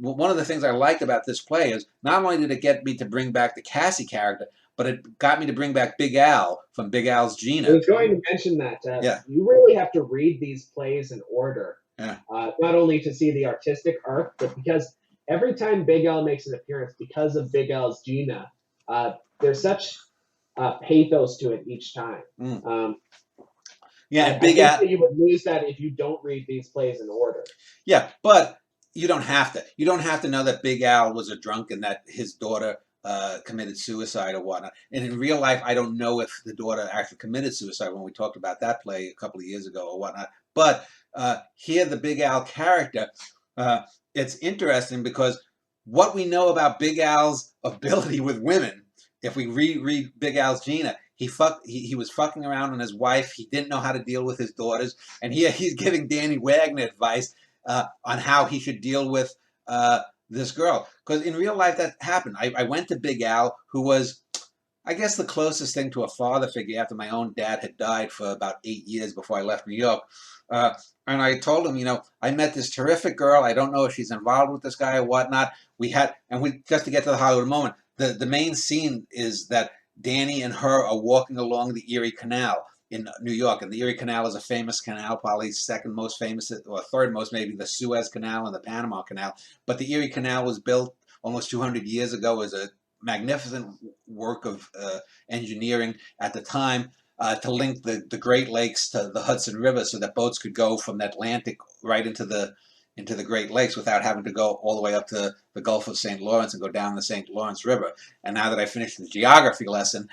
one of the things I liked about this play is not only did it get me to bring back the Cassie character, but it got me to bring back Big Al from Big Al's I Gina. was going to mention that Yeah, you really have to read these plays in order, yeah, not only to see the artistic arc, but because every time Big L makes an appearance, because of Big L's Gina, there's such pathos to it each time. mm. Um, Yeah, I, and I Big think Al. that you would lose that if you don't read these plays in order. Yeah, but you don't have to. You don't have to know that Big Al was a drunk and that his daughter committed suicide or whatnot. And in real life, I don't know if the daughter actually committed suicide when we talked about that play a couple of years ago or whatnot. But here, the Big Al character, uh, it's interesting because what we know about Big Al's ability with women, if we reread Big Al's Gina, he was fucking around on his wife. He didn't know how to deal with his daughters, and he's giving Danny Wagner advice on how he should deal with this girl. Because in real life, that happened. I went to Big Al, who was, I guess, the closest thing to a father figure after my own dad had died for about 8 years before I left New York. Uh, and I told him, I met this terrific girl. I don't know if she's involved with this guy or whatnot. We just to get to the Hollywood moment. The main scene is that Danny and her are walking along the Erie Canal in New York, and the Erie Canal is a famous canal, probably second most famous or third most, maybe the Suez Canal and the Panama Canal. But the Erie Canal was built almost 200 years ago as a magnificent work of engineering at the time to link the Great Lakes to the Hudson River, so that boats could go from the Atlantic right into the Great Lakes without having to go all the way up to the Gulf of St. Lawrence and go down the St. Lawrence River. And now that I finished the geography lesson,